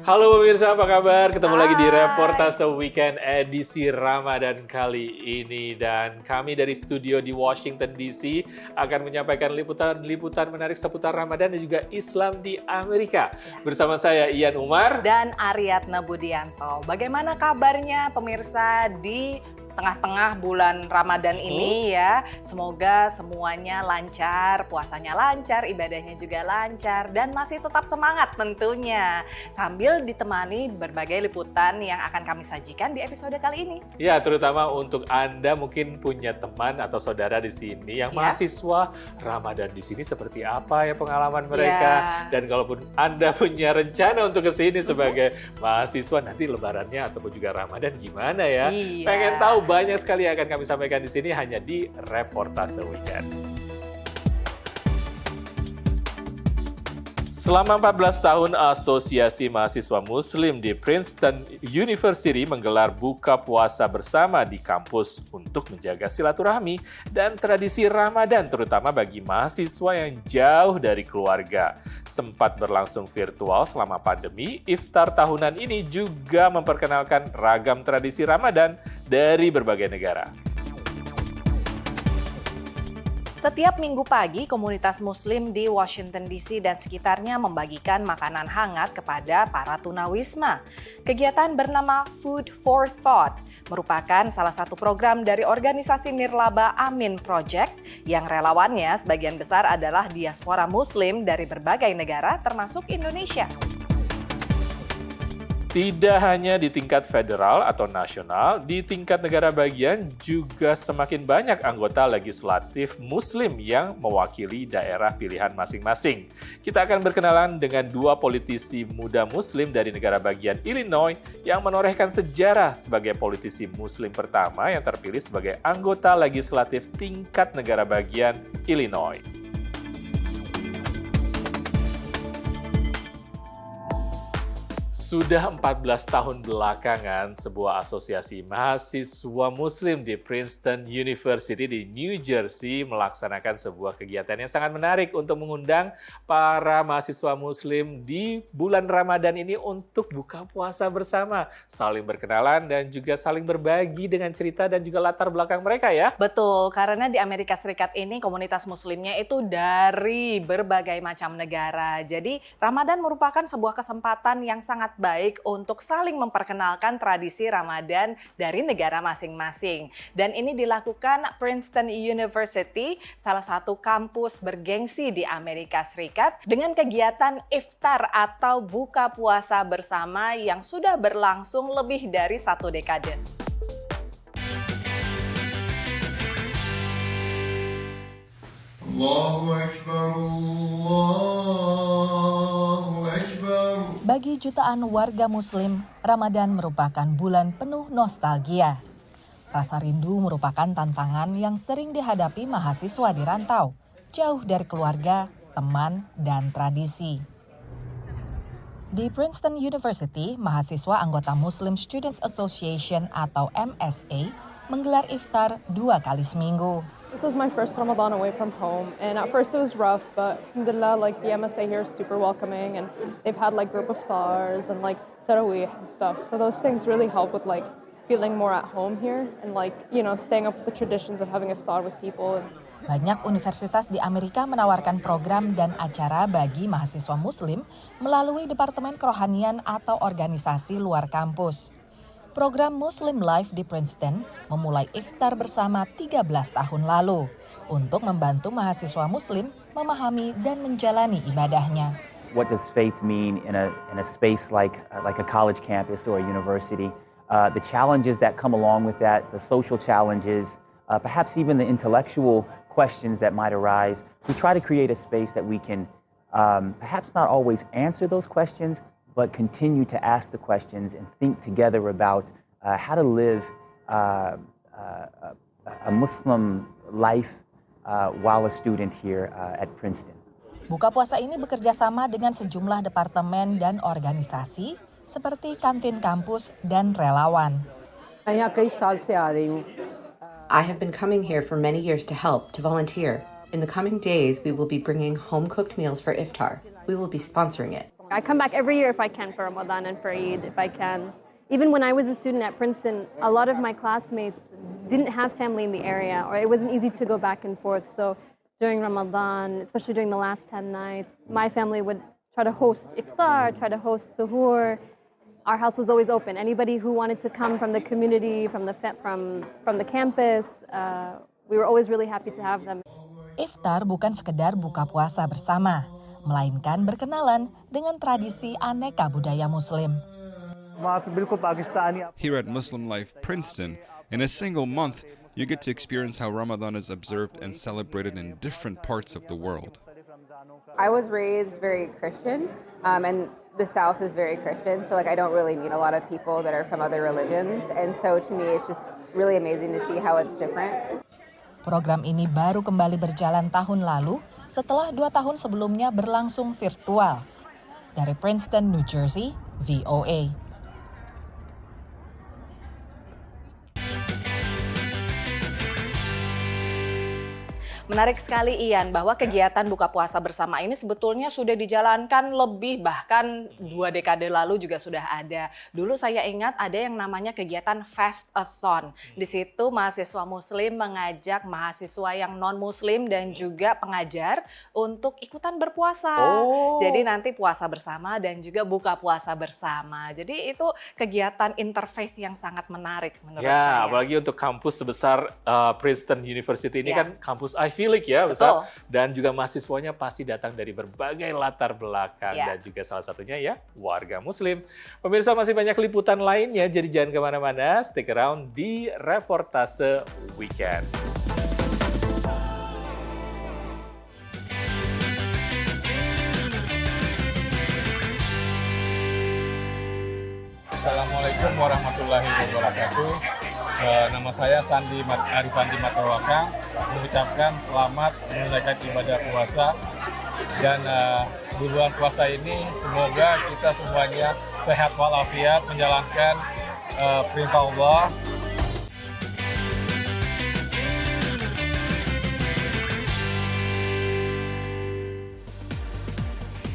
Halo pemirsa, apa kabar? Ketemu lagi di Reportase Weekend edisi Ramadan kali ini. Dan kami dari studio di Washington DC akan menyampaikan liputan menarik seputar Ramadan dan juga Islam di Amerika. Bersama saya Ian Umar dan Aryatna Budianto. Bagaimana kabarnya pemirsa di tengah-tengah bulan Ramadan ini ya? Semoga semuanya lancar, puasanya lancar, ibadahnya juga lancar, dan masih tetap semangat tentunya. Sambil ditemani berbagai liputan yang akan kami sajikan di episode kali ini. Ya, terutama untuk Anda mungkin punya teman atau saudara di sini yang mahasiswa, Ramadan di sini seperti apa ya pengalaman mereka. Dan kalaupun Anda punya rencana untuk ke sini sebagai mahasiswa, nanti lebarannya ataupun juga Ramadan gimana ya? Pengen tahu, banyak sekali yang akan kami sampaikan di sini hanya di Reportase Weekend. Selama 14 tahun, Asosiasi Mahasiswa Muslim di Princeton University menggelar buka puasa bersama di kampus untuk menjaga silaturahmi dan tradisi Ramadan, terutama bagi mahasiswa yang jauh dari keluarga. Sempat berlangsung virtual selama pandemi, iftar tahunan ini juga memperkenalkan ragam tradisi Ramadan dari berbagai negara. Setiap minggu pagi, komunitas Muslim di Washington DC dan sekitarnya membagikan makanan hangat kepada para tunawisma. Kegiatan bernama Food for Thought merupakan salah satu program dari organisasi nirlaba Amin Project yang relawannya sebagian besar adalah diaspora Muslim dari berbagai negara termasuk Indonesia. Tidak hanya di tingkat federal atau nasional, di tingkat negara bagian juga semakin banyak anggota legislatif Muslim yang mewakili daerah pilihan masing-masing. Kita akan berkenalan dengan dua politisi muda Muslim dari negara bagian Illinois yang menorehkan sejarah sebagai politisi Muslim pertama yang terpilih sebagai anggota legislatif tingkat negara bagian Illinois. Sudah 14 tahun belakangan, sebuah asosiasi mahasiswa Muslim di Princeton University di New Jersey melaksanakan sebuah kegiatan yang sangat menarik untuk mengundang para mahasiswa Muslim di bulan Ramadan ini untuk buka puasa bersama, saling berkenalan dan juga saling berbagi dengan cerita dan juga latar belakang mereka ya. Betul, karena di Amerika Serikat ini komunitas Muslimnya itu dari berbagai macam negara. Jadi Ramadan merupakan sebuah kesempatan yang sangat baik untuk saling memperkenalkan tradisi Ramadan dari negara masing-masing. Dan ini dilakukan Princeton University, salah satu kampus bergengsi di Amerika Serikat, dengan kegiatan iftar atau buka puasa bersama yang sudah berlangsung lebih dari 1 dekade. Allahu Akbar, Allahu Akbar. Bagi jutaan warga Muslim, Ramadan merupakan bulan penuh nostalgia. Rasa rindu merupakan tantangan yang sering dihadapi mahasiswa di rantau, jauh dari keluarga, teman, dan tradisi. Di Princeton University, mahasiswa anggota Muslim Students Association atau MSA menggelar iftar 2 kali seminggu. This was my first Ramadan away from home, and at first it was rough, but alhamdulillah, like the MSA here is super welcoming, and they've had like group iftars and like tarawih and stuff. So those things really help with like feeling more at home here and like, you know, staying up with the traditions of having iftar with people. Banyak universitas di Amerika menawarkan program dan acara bagi mahasiswa Muslim melalui Departemen Kerohanian atau organisasi luar kampus. Program Muslim Life di Princeton memulai iftar bersama 13 tahun lalu untuk membantu mahasiswa Muslim memahami dan menjalani ibadahnya. What does faith mean in a space like a college campus or a university? The challenges that come along with that, the social challenges, perhaps even the intellectual questions that might arise. We try to create a space that we can perhaps not always answer those questions, but continue to ask the questions and think together about how to live a Muslim life while a student here at Princeton. Buka puasa ini bekerja sama dengan sejumlah departemen dan organisasi seperti kantin kampus dan relawan. I have been coming here for many years to help, to volunteer. In the coming days, we will be bringing home-cooked meals for iftar. We will be sponsoring it. I come back every year if I can for Ramadan and for Eid, if I can. Even when I was a student at Princeton, a lot of my classmates didn't have family in the area, or it wasn't easy to go back and forth. So during Ramadan, especially during the last 10 nights, my family would try to host iftar, try to host suhoor. Our house was always open. Anybody who wanted to come from the community, from the campus, we were always really happy to have them. Iftar bukan sekedar buka puasa bersama, melainkan berkenalan dengan tradisi aneka budaya Muslim. Here at Muslim Life Princeton, in a single month, you get to experience how Ramadan is observed and celebrated in different parts of the world. I was raised very Christian, and the South is very Christian, so I don't really meet a lot of people that are from other religions, and so to me it's just really amazing to see how it's different. Program ini baru kembali berjalan tahun lalu setelah 2 tahun sebelumnya berlangsung virtual. Dari Princeton, New Jersey, VOA. Menarik sekali Ian, bahwa kegiatan buka puasa bersama ini sebetulnya sudah dijalankan lebih, bahkan 2 dekade lalu juga sudah ada. Dulu saya ingat ada yang namanya kegiatan Fast-a-thon. Di situ mahasiswa muslim mengajak mahasiswa yang non-muslim dan juga pengajar untuk ikutan berpuasa. Jadi nanti puasa bersama dan juga buka puasa bersama. Jadi itu kegiatan interfaith yang sangat menarik menurut saya. Ya, apalagi untuk kampus sebesar Princeton University ini kan kampus Ivy League ya besar, dan juga mahasiswanya pasti datang dari berbagai latar belakang dan juga salah satunya ya warga Muslim. Pemirsa, masih banyak liputan lainnya, jadi jangan kemana-mana, stick around di Reportase Weekend. Assalamualaikum warahmatullahi wabarakatuh. Nama saya Sandi Arifandi Matawaka, mengucapkan selamat menunaikan ibadah puasa. Dan di bulan puasa ini semoga kita semuanya sehat walafiat menjalankan perintah Allah.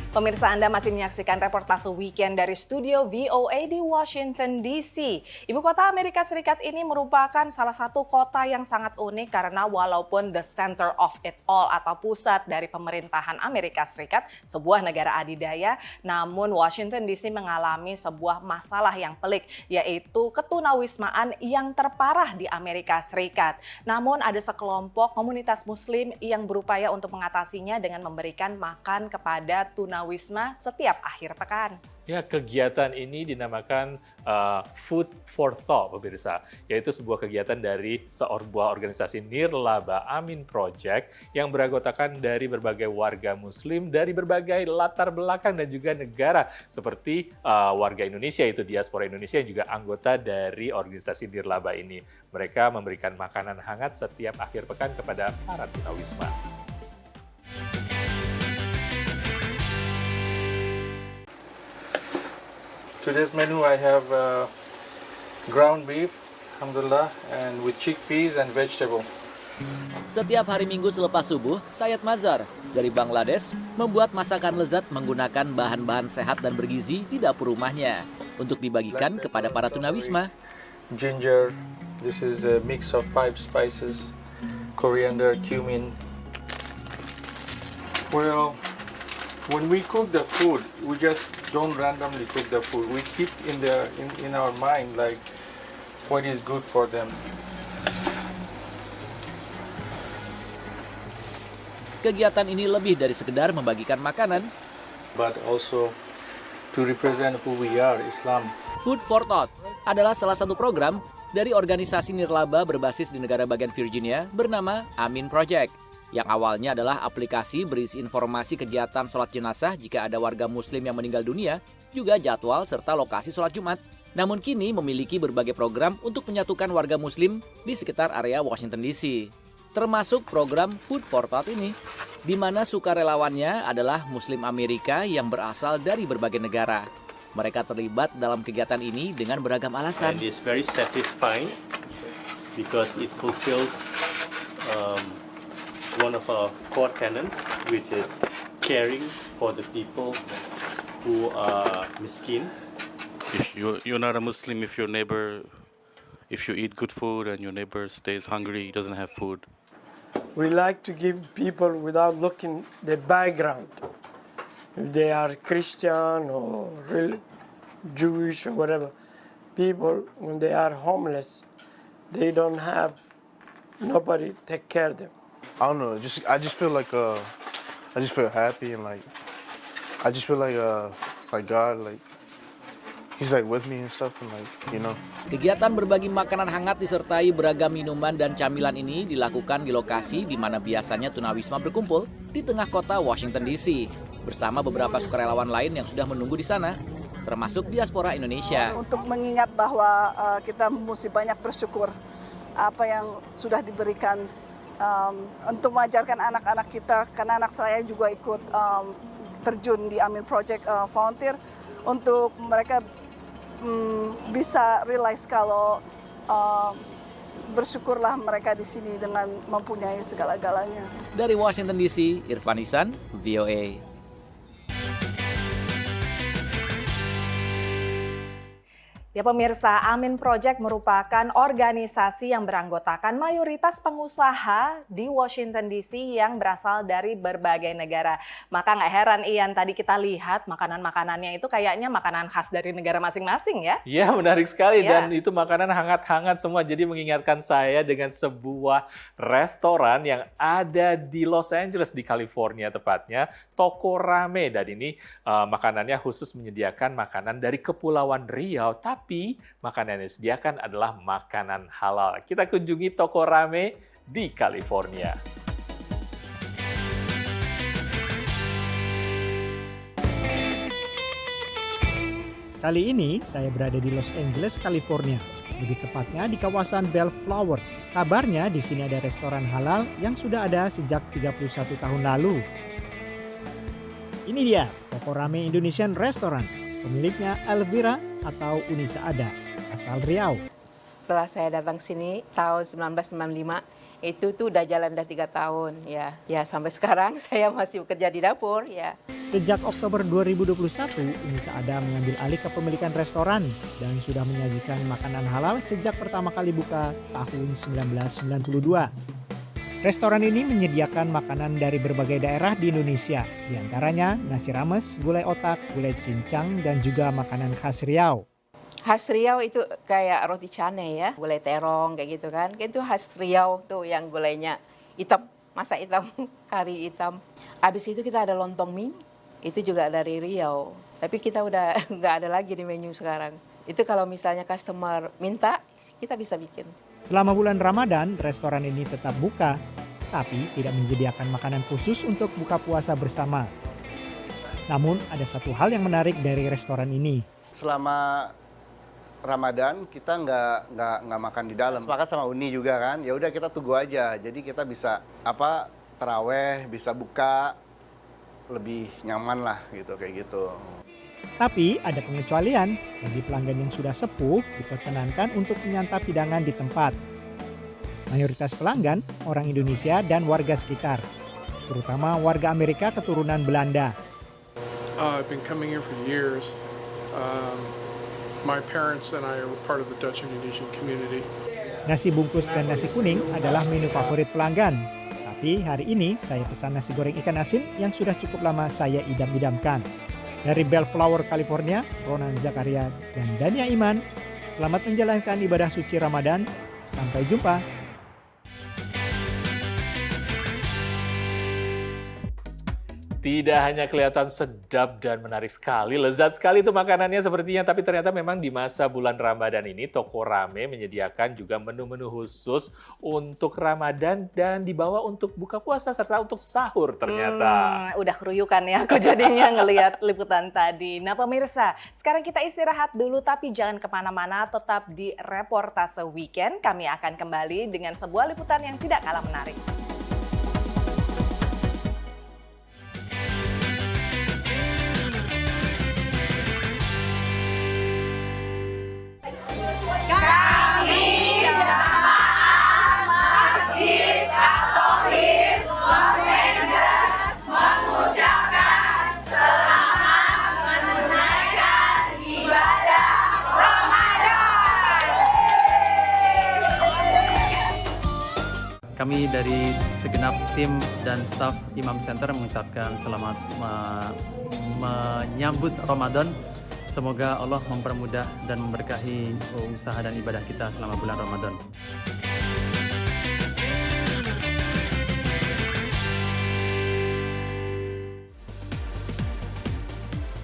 Pemirsa, Anda masih menyaksikan Reportase Weekend dari studio VOA di Washington DC. Ibu kota Amerika Serikat ini merupakan salah satu kota yang sangat unik karena walaupun the center of it all atau pusat dari pemerintahan Amerika Serikat, sebuah negara adidaya, namun Washington DC mengalami sebuah masalah yang pelik, yaitu ketunawismaan yang terparah di Amerika Serikat. Namun ada sekelompok komunitas Muslim yang berupaya untuk mengatasinya dengan memberikan makan kepada tunawisma setiap akhir pekan. Ya, kegiatan ini dinamakan Food for Thought, pemirsa, yaitu sebuah kegiatan dari sebuah organisasi Nirlaba Amin Project yang beranggotakan dari berbagai warga Muslim dari berbagai latar belakang dan juga negara, seperti warga Indonesia, itu diaspora Indonesia yang juga anggota dari organisasi Nirlaba ini. Mereka memberikan makanan hangat setiap akhir pekan kepada para tunawisma. Today's menu I have ground beef, alhamdulillah, and with chickpeas and vegetable. Setiap hari Minggu selepas subuh, Syed Mazhar dari Bangladesh membuat masakan lezat menggunakan bahan-bahan sehat dan bergizi di dapur rumahnya untuk dibagikan kepada para tunawisma. Ginger, this is a mix of 5 spices, coriander, cumin. Well, when we cook the food, we just don't randomly cook the food. We keep in our mind like what is good for them. Kegiatan ini lebih dari sekedar membagikan makanan, but also to represent who we are, Islam. Food for Thought adalah salah satu program dari organisasi Nirlaba berbasis di negara bagian Virginia bernama Amin Project, yang awalnya adalah aplikasi berisi informasi kegiatan sholat jenazah jika ada warga Muslim yang meninggal dunia, juga jadwal serta lokasi sholat Jumat. Namun kini memiliki berbagai program untuk menyatukan warga Muslim di sekitar area Washington DC. Termasuk program Food for Thought ini, di mana sukarelawannya adalah Muslim Amerika yang berasal dari berbagai negara. Mereka terlibat dalam kegiatan ini dengan beragam alasan. And it's very satisfying because it fulfills one of our core tenets, which is caring for the people who who are miskin. If you're not a Muslim, if you eat good food and your neighbor stays hungry, he doesn't have food. We like to give people without looking the background. If they are Christian or Jewish or whatever. People, when they are homeless, they don't have nobody take care of them. I don't know. I just feel like I just feel happy and like I just feel like God, like He's like with me and stuff and like, you know. Kegiatan berbagi makanan hangat disertai beragam minuman dan camilan ini dilakukan di lokasi di mana biasanya tunawisma berkumpul di tengah kota Washington DC bersama beberapa sukarelawan lain yang sudah menunggu di sana, termasuk diaspora Indonesia. Untuk mengingat bahwa kita mesti banyak bersyukur apa yang sudah diberikan untuk mengajarkan anak-anak kita, karena anak saya juga ikut terjun di Amin Project Volunteer untuk mereka bisa realize kalau bersyukurlah mereka di sini dengan mempunyai segala-galanya. Dari Washington DC, Irfan Ihsan, VOA. Ya pemirsa, Amin Project merupakan organisasi yang beranggotakan mayoritas pengusaha di Washington DC yang berasal dari berbagai negara. Maka nggak heran Ian, tadi kita lihat makanan-makanannya itu kayaknya makanan khas dari negara masing-masing ya? Iya, menarik sekali Ya. dan itu makanan hangat-hangat semua. Jadi mengingatkan saya dengan sebuah restoran yang ada di Los Angeles di California tepatnya, Toko Rame. Dan ini makanannya khusus menyediakan makanan dari Kepulauan Riau, tapi makanan yang disediakan adalah makanan halal. Kita kunjungi Toko Rame di California. Kali ini saya berada di Los Angeles, California. Lebih tepatnya di kawasan Bellflower. Kabarnya di sini ada restoran halal yang sudah ada sejak 31 tahun lalu. Ini dia, Toko Rame Indonesian Restaurant. Pemiliknya Elvira atau Uni Saada, asal Riau. Setelah saya datang sini tahun 1995, itu tuh udah jalan 3 tahun ya. Ya sampai sekarang saya masih bekerja di dapur ya. Sejak Oktober 2021, Uni Saada mengambil alih kepemilikan restoran dan sudah menyajikan makanan halal sejak pertama kali buka tahun 1992. Restoran ini menyediakan makanan dari berbagai daerah di Indonesia, di antaranya nasi rames, gulai otak, gulai cincang, dan juga makanan khas Riau. Khas Riau itu kayak roti cane ya, gulai terong kayak gitu kan. Itu khas Riau tuh yang gulainya hitam, masak hitam, kari hitam. Habis itu kita ada lontong mie, itu juga dari Riau. Tapi kita udah nggak ada lagi di menu sekarang. Itu kalau misalnya customer minta, kita bisa bikin. Selama bulan Ramadan, restoran ini tetap buka, tapi tidak menyediakan makanan khusus untuk buka puasa bersama. Namun ada satu hal yang menarik dari restoran ini. Selama Ramadan kita nggak makan di dalam. Sepakat sama Uni juga kan. Ya udah kita tunggu aja. Jadi kita bisa taraweh, bisa buka lebih nyaman lah gitu kayak gitu. Tapi ada pengecualian, bagi pelanggan yang sudah sepuh diperkenankan untuk menyantap hidangan di tempat. Mayoritas pelanggan orang Indonesia dan warga sekitar, terutama warga Amerika keturunan Belanda. I've been coming here for years. My parents and I are part of the Dutch Indonesian community. Nasi bungkus dan nasi kuning adalah menu favorit pelanggan. Tapi hari ini saya pesan nasi goreng ikan asin yang sudah cukup lama saya idam-idamkan. Dari Bellflower, California, Ronan Zakaria dan Dania Iman, selamat menjalankan ibadah suci Ramadan. Sampai jumpa. Tidak hanya kelihatan sedap dan menarik sekali, lezat sekali itu makanannya sepertinya, tapi ternyata memang di masa bulan Ramadan ini Toko Rame menyediakan juga menu-menu khusus untuk Ramadan dan dibawa untuk buka puasa serta untuk sahur ternyata. Udah keruyukan ya aku jadinya ngelihat liputan tadi. Nah pemirsa, sekarang kita istirahat dulu tapi jangan kemana-mana, tetap di Reportase Weekend. Kami akan kembali dengan sebuah liputan yang tidak kalah menarik. Kami dari segenap tim dan staf Imam Center mengucapkan selamat menyambut Ramadan. Semoga Allah mempermudah dan memberkahi usaha dan ibadah kita selama bulan Ramadan.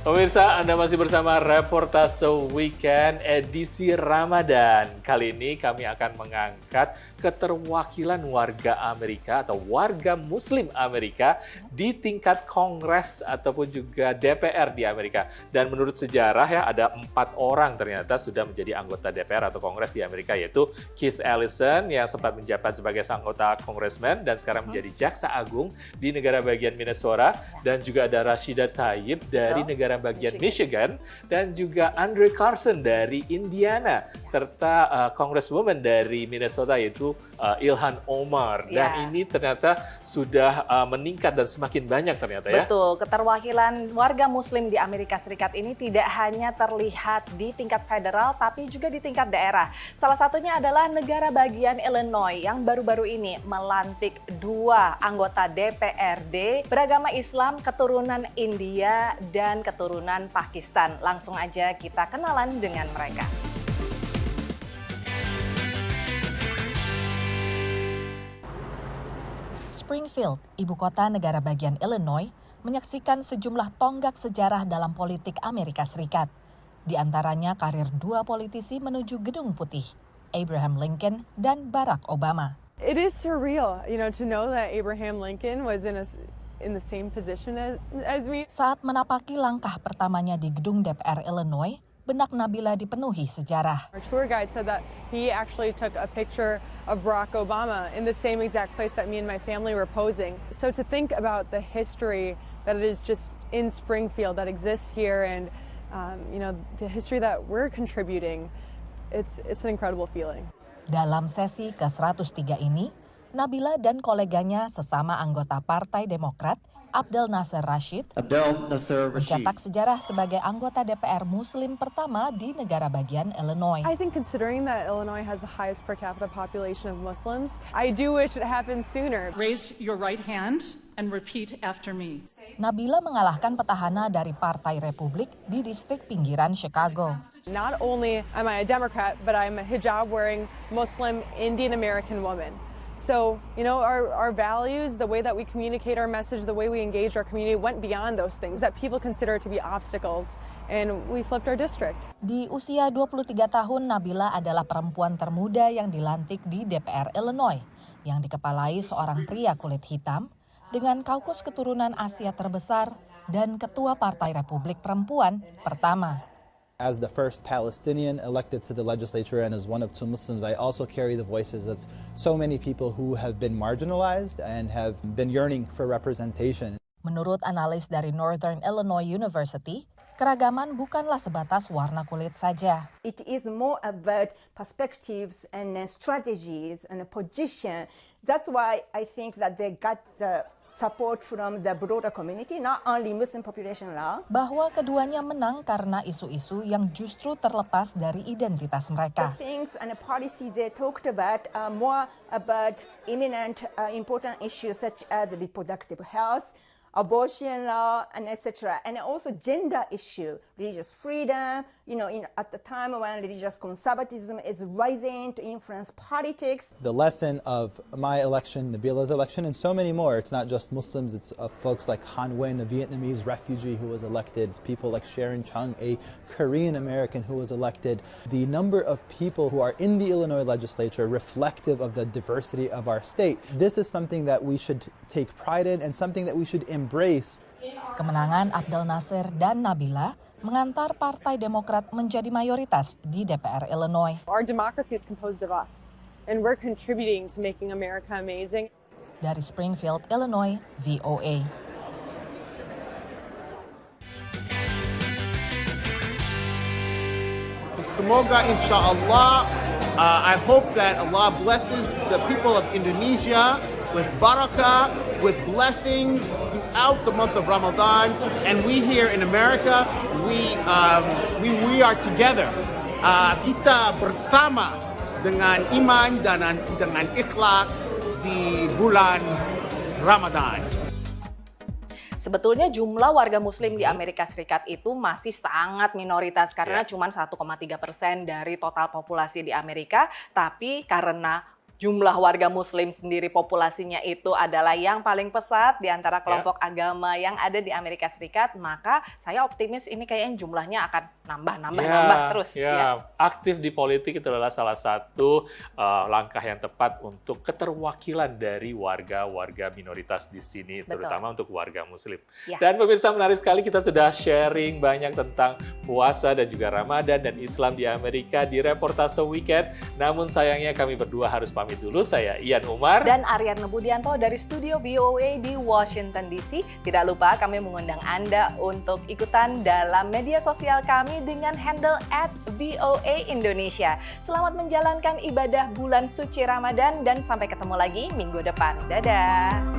Pemirsa, Anda masih bersama Reportase Weekend edisi Ramadan. Kali ini kami akan mengangkat keterwakilan warga Amerika atau warga Muslim Amerika di tingkat Kongres ataupun juga DPR di Amerika. Dan menurut sejarah ya, ada 4 orang ternyata sudah menjadi anggota DPR atau Kongres di Amerika, yaitu Keith Ellison yang sempat menjabat sebagai anggota Congressman dan sekarang menjadi Jaksa Agung di negara bagian Minnesota, dan juga ada Rashida Tlaib dari negara bagian Michigan, dan juga Andre Carson dari Indiana, serta Congresswoman dari Minnesota yaitu Ilhan Omar. Dan ini ternyata sudah meningkat dan semakin banyak ternyata ya. Betul, keterwakilan warga Muslim di Amerika Serikat ini tidak hanya terlihat di tingkat federal, tapi juga di tingkat daerah. Salah satunya adalah negara bagian Illinois yang baru-baru ini melantik 2 anggota DPRD beragama Islam, keturunan India dan keturunan Pakistan. Langsung aja kita kenalan dengan mereka. Springfield, ibu kota negara bagian Illinois, menyaksikan sejumlah tonggak sejarah dalam politik Amerika Serikat. Di antaranya karir 2 politisi menuju Gedung Putih, Abraham Lincoln dan Barack Obama. It is surreal, to know that Abraham Lincoln was in the same position as me. Saat menapaki langkah pertamanya di gedung DPR Illinois, benak Nabila dipenuhi sejarah. Our tour guide said that he actually took a picture of Barack Obama in the same exact place that me and my family were posing. So to think about the history that it is just in Springfield that exists here, and the history that we're contributing, it's an incredible feeling. Dalam sesi ke-103 ini, Nabila dan koleganya sesama anggota Partai Demokrat, Abdel Nasser Rashid, mencetak sejarah sebagai anggota DPR Muslim pertama di negara bagian Illinois. I think considering that Illinois has the highest per capita population of Muslims, I do wish it happened sooner. Raise your right hand and repeat after me. Nabila mengalahkan petahana dari Partai Republik di distrik pinggiran Chicago. Not only am I a Democrat, but I'm a hijab-wearing Muslim Indian American woman. So, our values, the way that we communicate our message, the way we engage our community went beyond those things that people consider to be obstacles, and we flipped our district. Di usia 23 tahun, Nabila adalah perempuan termuda yang dilantik di DPR Illinois, yang dikepalai seorang pria kulit hitam dengan kaukus keturunan Asia terbesar dan ketua Partai Republik Perempuan pertama. As the first Palestinian elected to the legislature and as one of 2 Muslims, I also carry the voices of so many people who have been marginalized and have been yearning for representation. Menurut analis dari Northern Illinois University, keragaman bukanlah sebatas warna kulit saja. It is more about perspectives and strategies and a position. That's why I think that they got the support from the broader community, not only Muslim population law. Bahwa keduanya menang karena isu-isu yang justru terlepas dari identitas mereka. The things and the policies they talked about are more about imminent important issues such as reproductive health, abortion law, and etc. And also gender issue, religious freedom, at the time when religious conservatism is rising to influence politics. The lesson of my election, Nabila's election, and so many more, it's not just Muslims, it's folks like Han Nguyen, a Vietnamese refugee who was elected, people like Sharon Chung, a Korean American who was elected. The number of people who are in the Illinois legislature reflective of the diversity of our state. This is something that we should take pride in and something that we should embrace. Kemenangan Abdel Nasser dan Nabila mengantar Partai Demokrat menjadi mayoritas di DPR Illinois. Our democracy is composed of us, and we're contributing to making America amazing. Dari Springfield, Illinois, VOA. Semoga insyaAllah, I hope that Allah blesses the people of Indonesia with barakah, with blessings throughout the month of Ramadan. And we here in America, we are together. Kita bersama dengan iman dan dengan ikhlak di bulan Ramadan. Sebetulnya jumlah warga muslim di Amerika Serikat itu masih sangat minoritas karena cuma 1,3% dari total populasi di Amerika, tapi karena jumlah warga muslim sendiri populasinya itu adalah yang paling pesat di antara kelompok agama yang ada di Amerika Serikat, maka saya optimis ini kayaknya jumlahnya akan nambah terus. Aktif di politik itu adalah salah satu langkah yang tepat untuk keterwakilan dari warga-warga minoritas di sini, terutama untuk warga muslim. Dan pemirsa, menarik sekali kita sudah sharing banyak tentang puasa dan juga Ramadan dan Islam di Amerika di Reportase Weekend. Namun sayangnya kami berdua harus pamit dulu. Saya Ian Umar dan Aryan Budianto dari studio VOA di Washington DC. Tidak lupa kami mengundang Anda untuk ikutan dalam media sosial kami dengan handle @VOA Indonesia. Selamat menjalankan ibadah bulan suci Ramadan dan sampai ketemu lagi minggu depan. Dadah.